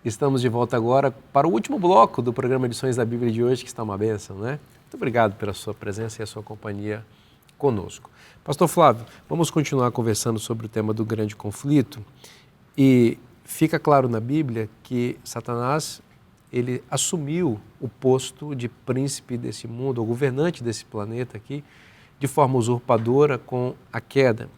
Estamos de volta agora para o último bloco do programa Lições da Bíblia de hoje, que está uma bênção, né? Muito obrigado pela sua presença e a sua companhia conosco. Pastor Flávio, vamos continuar conversando sobre o tema do grande conflito e fica claro na Bíblia que Satanás, ele assumiu o posto de príncipe desse mundo, ou governante desse planeta aqui, de forma usurpadora com a queda.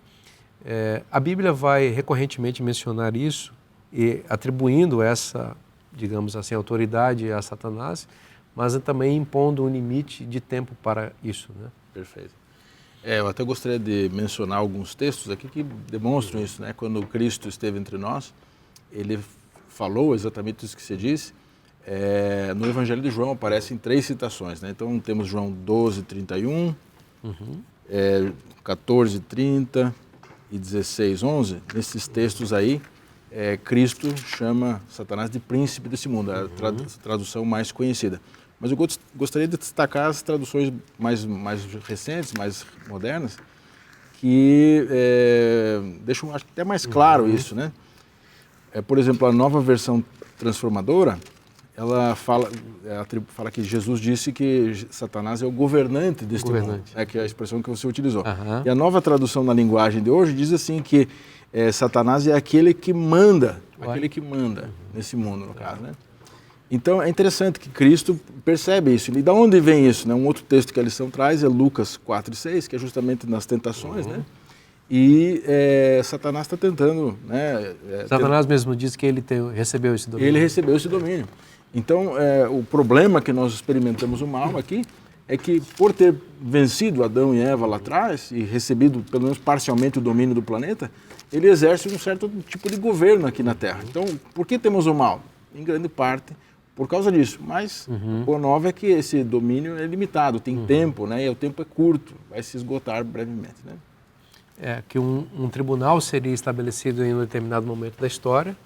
A Bíblia vai recorrentemente mencionar isso, e atribuindo essa, digamos assim, autoridade a Satanás, mas também impondo um limite de tempo para isso, né? Perfeito. Eu até gostaria de mencionar alguns textos aqui que demonstram isso, né? Quando Cristo esteve entre nós, Ele falou exatamente isso que você disse. No Evangelho de João aparecem 3 citações, né? Então temos João 12:31, 14:30 e 16:11. Nesses textos aí, Cristo chama Satanás de príncipe desse mundo, é a tradução mais conhecida. Mas eu gostaria de destacar as traduções mais recentes, mais modernas, que deixam acho, até mais claro isso, né? Por exemplo, a Nova Versão Transformadora, ela fala que Jesus disse que Satanás é o governante deste mundo, que é a expressão que você utilizou. E a Nova Tradução na linguagem de hoje diz assim que Satanás é aquele que manda, nesse mundo, no caso, né? Então, é interessante que Cristo percebe isso. E de onde vem isso? Né? Um outro texto que a lição traz é Lucas 4:6, que é justamente nas tentações, né? E Satanás está tentando... né? Satanás mesmo diz que ele recebeu esse domínio. Ele recebeu esse domínio. Então, o problema que nós experimentamos o mal aqui é que, por ter vencido Adão e Eva lá atrás e recebido, pelo menos parcialmente, o domínio do planeta, ele exerce um certo tipo de governo aqui na Terra. Então, por que temos o mal? Em grande parte por causa disso. Mas a boa nova é que esse domínio é limitado, tem tempo, né? E o tempo é curto, vai se esgotar brevemente, né? Que um tribunal seria estabelecido em um determinado momento da história,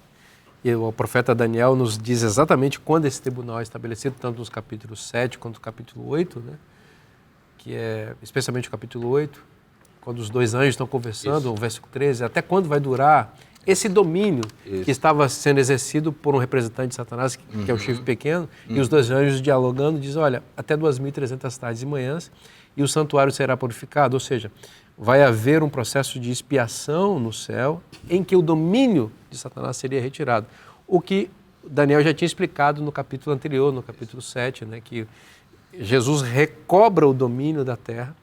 e o profeta Daniel nos diz exatamente quando esse tribunal é estabelecido, tanto nos capítulos 7 quanto no capítulo 8, né? Que é especialmente o capítulo 8, quando os 2 anjos estão conversando, o versículo 13, até quando vai durar esse domínio que estava sendo exercido por um representante de Satanás, que é o chifre pequeno, e os 2 anjos dialogando, dizem, olha, até 2.300 tardes e manhãs, e o santuário será purificado, ou seja, vai haver um processo de expiação no céu, em que o domínio de Satanás seria retirado. O que Daniel já tinha explicado no capítulo anterior, no capítulo 7, né, que Jesus recobra o domínio da terra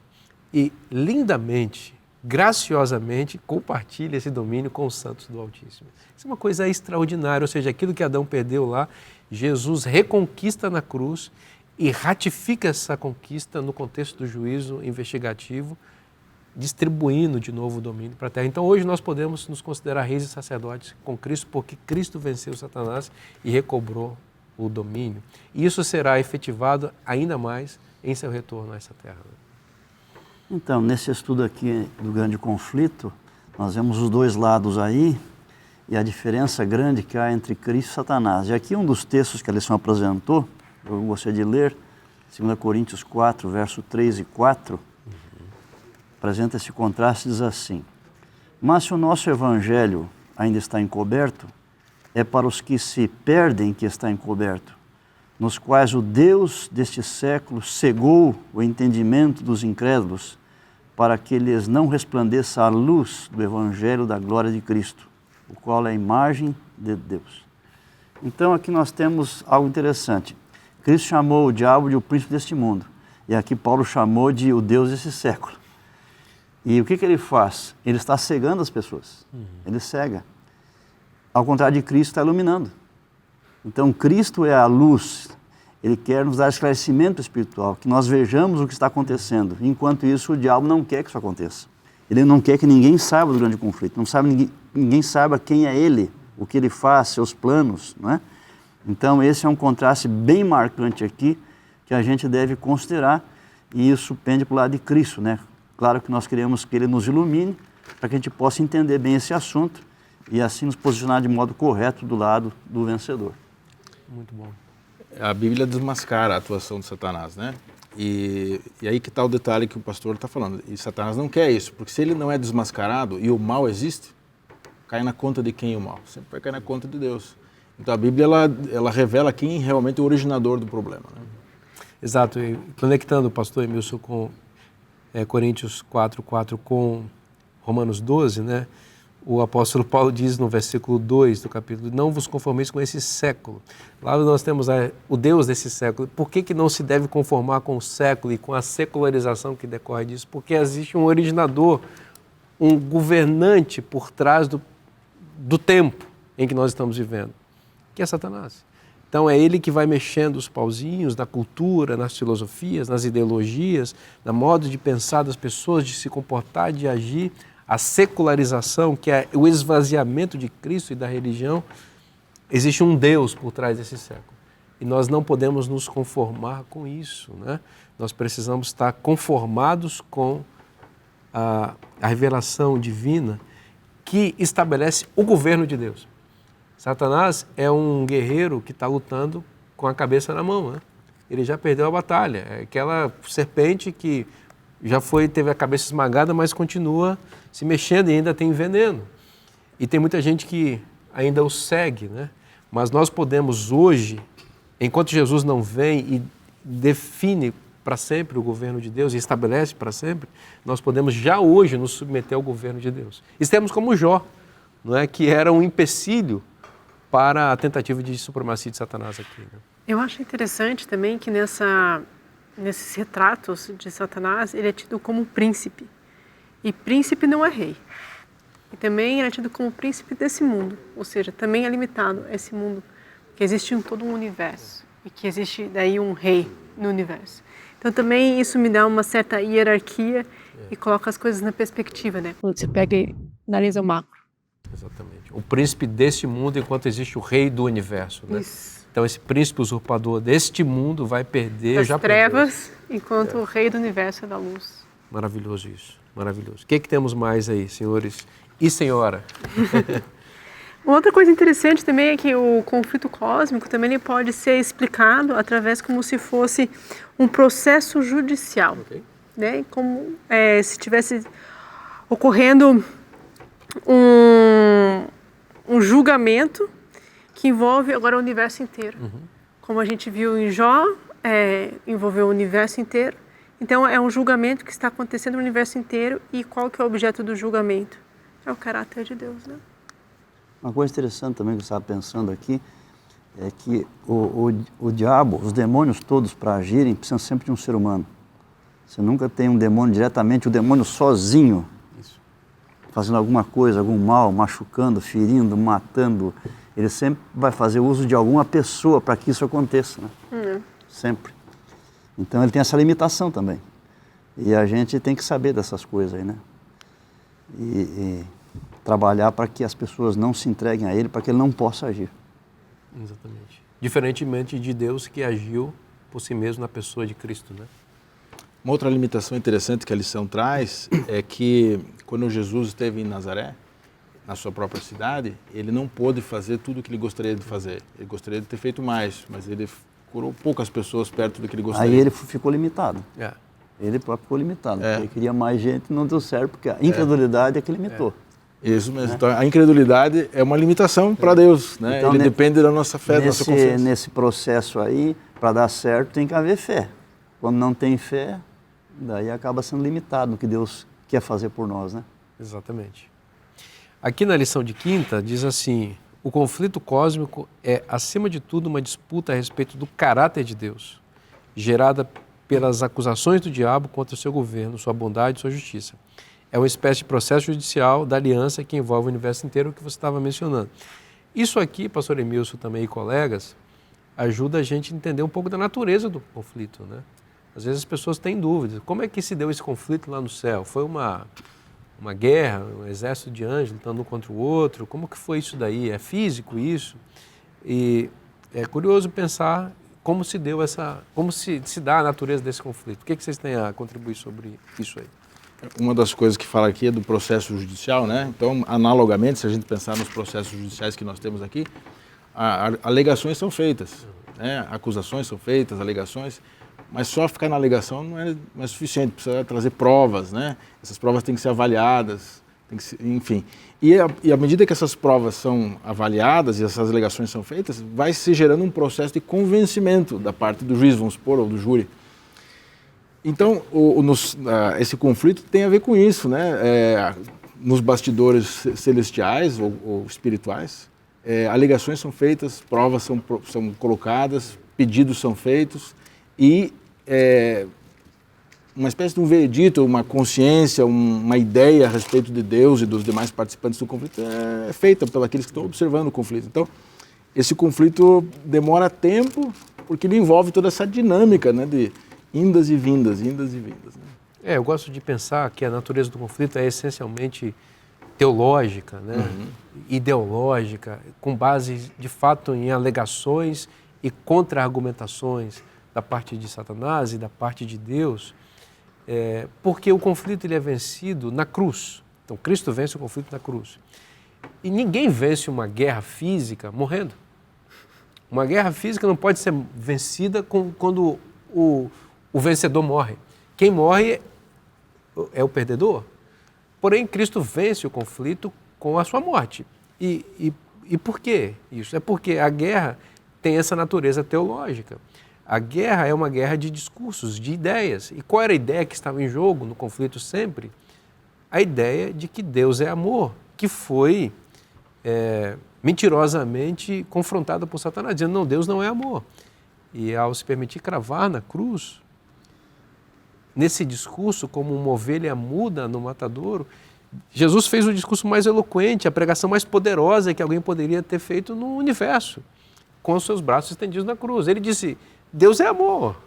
e lindamente, graciosamente, compartilha esse domínio com os santos do Altíssimo. Isso é uma coisa extraordinária, ou seja, aquilo que Adão perdeu lá, Jesus reconquista na cruz e ratifica essa conquista no contexto do juízo investigativo, distribuindo de novo o domínio para a terra. Então hoje nós podemos nos considerar reis e sacerdotes com Cristo, porque Cristo venceu Satanás e recobrou o domínio. E isso será efetivado ainda mais em seu retorno a essa terra. Então, nesse estudo aqui do grande conflito, nós vemos os dois lados aí e a diferença grande que há entre Cristo e Satanás. E aqui um dos textos que a lição apresentou, eu gostaria de ler, 2 Coríntios 4, verso 3 e 4, apresenta esse contraste e diz assim: mas se o nosso evangelho ainda está encoberto, é para os que se perdem que está encoberto, nos quais o Deus deste século cegou o entendimento dos incrédulos, para que lhes não resplandeça a luz do evangelho da glória de Cristo, o qual é a imagem de Deus. Então aqui nós temos algo interessante. Cristo chamou o diabo de o príncipe deste mundo, e aqui Paulo chamou de o Deus desse século. E o que ele faz? Ele está cegando as pessoas. Ele cega. Ao contrário de Cristo, está iluminando. Então, Cristo é a luz. Ele quer nos dar esclarecimento espiritual, que nós vejamos o que está acontecendo. Enquanto isso, o diabo não quer que isso aconteça. Ele não quer que ninguém saiba do grande conflito. Ninguém saiba quem é ele, o que ele faz, seus planos, não é? Então, esse é um contraste bem marcante aqui, que a gente deve considerar. E isso pende para o lado de Cristo, né? Claro que nós queremos que ele nos ilumine, para que a gente possa entender bem esse assunto e assim nos posicionar de modo correto do lado do vencedor. Muito bom. A Bíblia desmascara a atuação de Satanás, né? E aí que está o detalhe que o pastor está falando. E Satanás não quer isso, porque se ele não é desmascarado e o mal existe, cai na conta de quem o mal? Sempre vai cair na conta de Deus. Então a Bíblia ela revela quem realmente é o originador do problema, né? Exato. E conectando o pastor Emilson com Coríntios 4:4 com Romanos 12, né? O apóstolo Paulo diz no versículo 2 do capítulo: não vos conformeis com esse século. Lá nós temos o Deus desse século. Por que não se deve conformar com o século e com a secularização que decorre disso? Porque existe um originador, um governante por trás do tempo em que nós estamos vivendo, que é Satanás. Então é ele que vai mexendo os pauzinhos na cultura, nas filosofias, nas ideologias, no modo de pensar das pessoas, de se comportar, de agir. A secularização, que é o esvaziamento de Cristo e da religião. Existe um Deus por trás desse século. E nós não podemos nos conformar com isso, né? Nós precisamos estar conformados com a revelação divina que estabelece o governo de Deus. Satanás é um guerreiro que está lutando com a cabeça na mão, né? Ele já perdeu a batalha. É aquela serpente que já teve a cabeça esmagada, mas continua se mexendo e ainda tem veneno. E tem muita gente que ainda o segue, né? Mas nós podemos hoje, enquanto Jesus não vem e define para sempre o governo de Deus e estabelece para sempre, nós podemos já hoje nos submeter ao governo de Deus. Estamos como Jó, não é? Que era um empecilho para a tentativa de supremacia de Satanás aqui, né? Eu acho interessante também que nesses retratos de Satanás, ele é tido como príncipe. E príncipe não é rei. E também ele é tido como príncipe desse mundo. Ou seja, também é limitado a esse mundo. Que existe todo um universo. E que existe daí um rei no universo. Então também isso me dá uma certa hierarquia e coloca as coisas na perspectiva, né? Quando você pega e analisa o macro. Exatamente. O príncipe deste mundo enquanto existe o rei do universo, né? Isso. Então esse príncipe usurpador deste mundo vai perder... Das trevas, enquanto o rei do universo é da luz. Maravilhoso isso, maravilhoso. O que temos mais aí, senhores e senhora? Uma outra coisa interessante também é que o conflito cósmico também ele pode ser explicado através como se fosse um processo judicial, né? Como se tivesse ocorrendo um julgamento que envolve agora o universo inteiro. Como a gente viu em Jó, envolveu o universo inteiro. Então é um julgamento que está acontecendo no universo inteiro. E qual que é o objeto do julgamento? É o caráter de Deus, né? Uma coisa interessante também que eu estava pensando aqui é que o diabo, os demônios todos para agirem precisam sempre de um ser humano. Você nunca tem um demônio diretamente, o demônio sozinho, fazendo alguma coisa, algum mal, machucando, ferindo, matando. Ele sempre vai fazer uso de alguma pessoa para que isso aconteça, né? Sempre. Então ele tem essa limitação também. E a gente tem que saber dessas coisas aí, né? E trabalhar para que as pessoas não se entreguem a ele, para que ele não possa agir. Exatamente. Diferentemente de Deus que agiu por si mesmo na pessoa de Cristo, né? Uma outra limitação interessante que a lição traz é que quando Jesus esteve em Nazaré, na sua própria cidade, ele não pôde fazer tudo o que ele gostaria de fazer. Ele gostaria de ter feito mais, mas ele curou poucas pessoas perto do que ele gostaria. Aí ele ficou limitado. É. Ele próprio ficou limitado. Porque ele queria mais gente, não deu certo, porque a incredulidade é que limitou. Isso mesmo. Então, a incredulidade é uma limitação para Deus, né? Então, ele depende da nossa fé, da nossa confiança. Nesse processo aí, para dar certo, tem que haver fé. Quando não tem fé, daí acaba sendo limitado no que Deus quer fazer por nós, né? Exatamente. Aqui na lição de quinta diz assim: o conflito cósmico é, acima de tudo, uma disputa a respeito do caráter de Deus, gerada pelas acusações do diabo contra o seu governo, sua bondade e sua justiça. É uma espécie de processo judicial da aliança que envolve o universo inteiro, que você estava mencionando. Isso aqui, pastor Emilson também e colegas, ajuda a gente a entender um pouco da natureza do conflito, né? Às vezes as pessoas têm dúvidas. Como é que se deu esse conflito lá no céu? Foi uma guerra, um exército de anjos lutando um contra o outro? Como que foi isso daí? É físico isso? E é curioso pensar como se deu como se dá a natureza desse conflito. O que vocês têm a contribuir sobre isso aí? Uma das coisas que fala aqui é do processo judicial, né? Então, analogamente, se a gente pensar nos processos judiciais que nós temos aqui, alegações são feitas, né? Acusações são feitas, alegações, mas só ficar na alegação não é suficiente, precisa trazer provas, né? Essas provas têm que ser avaliadas, enfim. E à medida que essas provas são avaliadas e essas alegações são feitas, vai se gerando um processo de convencimento da parte do juiz, vamos supor, ou do júri. Então, esse conflito tem a ver com isso, né? Nos bastidores celestiais ou espirituais, alegações são feitas, provas são colocadas, pedidos são feitos e uma espécie de um veredito, uma consciência, uma ideia a respeito de Deus e dos demais participantes do conflito é feita pelos que estão observando o conflito. Então, esse conflito demora tempo porque ele envolve toda essa dinâmica, né, de indas e vindas, indas e vindas. Né? Eu gosto de pensar que a natureza do conflito é essencialmente teológica, né? Ideológica, com base, de fato, em alegações e contra-argumentações da parte de Satanás e da parte de Deus, porque o conflito ele é vencido na cruz. Então, Cristo vence o conflito na cruz. E ninguém vence uma guerra física morrendo. Uma guerra física não pode ser vencida quando o vencedor morre. Quem morre é o perdedor. Porém, Cristo vence o conflito com a sua morte. E por quê isso? É porque a guerra tem essa natureza teológica. A guerra é uma guerra de discursos, de ideias. E qual era a ideia que estava em jogo no conflito sempre? A ideia de que Deus é amor, que foi mentirosamente confrontada por Satanás, dizendo, não, Deus não é amor. E ao se permitir cravar na cruz, nesse discurso, como uma ovelha muda no matadouro, Jesus fez o discurso mais eloquente, a pregação mais poderosa que alguém poderia ter feito no universo, com os seus braços estendidos na cruz. Ele disse, Deus é amor.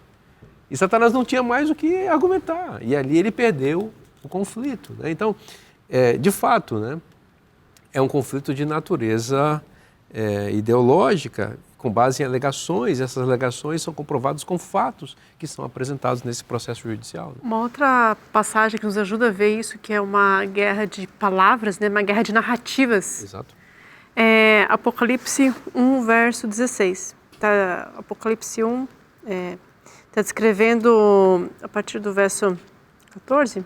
E Satanás não tinha mais o que argumentar. E ali ele perdeu o conflito. Né? Então, de fato, né, é um conflito de natureza ideológica, com base em alegações. Essas alegações são comprovadas com fatos que são apresentados nesse processo judicial. Né? Uma outra passagem que nos ajuda a ver isso, que é uma guerra de palavras, né? Uma guerra de narrativas. Exato. É Apocalipse 1, verso 16. Apocalipse 1 está descrevendo, a partir do verso 14,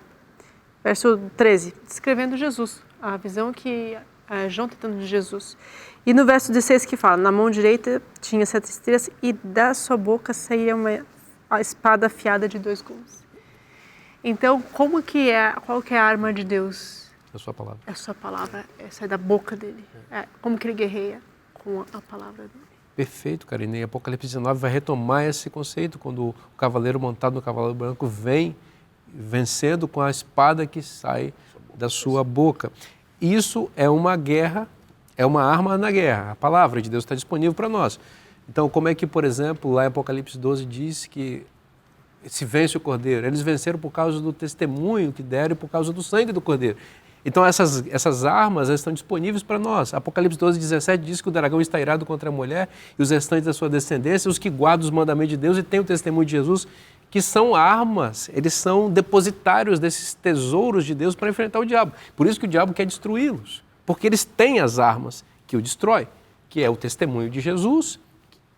verso 13, descrevendo Jesus, a visão que João está tendo de Jesus. E no verso 16 que fala, na mão direita tinha 7 estrelas e da sua boca saía a espada afiada de 2 gumes. Então, qual que é a arma de Deus? É a sua palavra. É a sua palavra, essa é da boca dele. Como que ele guerreia com a palavra dele. Perfeito, Karine. E Apocalipse 19 vai retomar esse conceito, quando o cavaleiro montado no cavalo branco vem vencendo com a espada que sai da sua boca. Isso é uma guerra, é uma arma na guerra. A palavra de Deus está disponível para nós. Então, como é que, por exemplo, lá em Apocalipse 12 diz que se vence o Cordeiro? Eles venceram por causa do testemunho que deram e por causa do sangue do Cordeiro. Então, essas armas estão disponíveis para nós. Apocalipse 12, 17 diz que o dragão está irado contra a mulher e os restantes da sua descendência, os que guardam os mandamentos de Deus e têm o testemunho de Jesus, que são armas, eles são depositários desses tesouros de Deus para enfrentar o diabo. Por isso que o diabo quer destruí-los, porque eles têm as armas que o destrói, que é o testemunho de Jesus,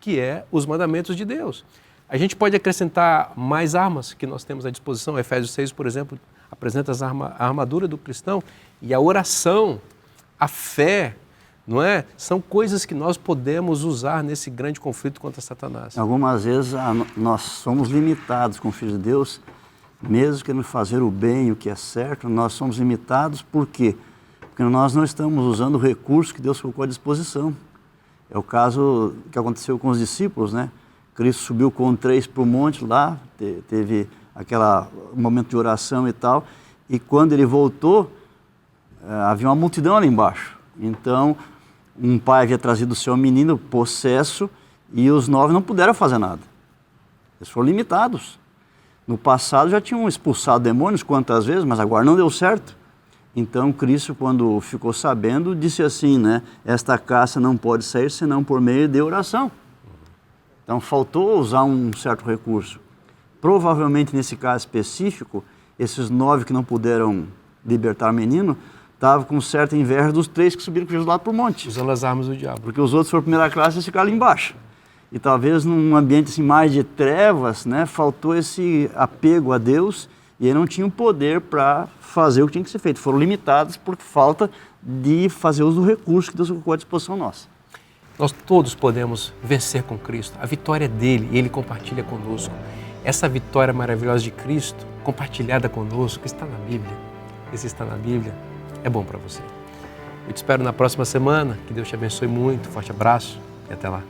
que é os mandamentos de Deus. A gente pode acrescentar mais armas que nós temos à disposição. Efésios 6, por exemplo, apresenta a armadura do cristão e a oração, a fé, não é? São coisas que nós podemos usar nesse grande conflito contra Satanás. Algumas vezes nós somos limitados com o Filho de Deus, mesmo querendo fazer o bem, o que é certo, nós somos limitados por quê? Porque nós não estamos usando o recurso que Deus colocou à disposição. É o caso que aconteceu com os discípulos, né? Cristo subiu com 3 para o monte lá, teve aquele momento de oração e tal, e quando ele voltou, havia uma multidão ali embaixo. Então, um pai havia trazido o seu menino possesso e os 9 não puderam fazer nada. Eles foram limitados. No passado já tinham expulsado demônios quantas vezes, mas agora não deu certo. Então, Cristo, quando ficou sabendo, disse assim, né? Esta caça não pode sair senão por meio de oração. Então, faltou usar um certo recurso. Provavelmente, nesse caso específico, esses 9 que não puderam libertar o menino, estavam com certa inveja dos 3 que subiram com Jesus lá para o monte. Usando as armas do diabo. Porque os outros foram primeira classe e eles ficaram ali embaixo. E talvez num ambiente assim, mais de trevas, né, faltou esse apego a Deus e eles não tinham poder para fazer o que tinha que ser feito. Foram limitados por falta de fazer uso do recurso que Deus colocou à disposição nossa. Nós todos podemos vencer com Cristo. A vitória é dele e ele compartilha conosco. Essa vitória maravilhosa de Cristo, compartilhada conosco, está na Bíblia. E se está na Bíblia, é bom para você. Eu te espero na próxima semana. Que Deus te abençoe muito. Forte abraço e até lá.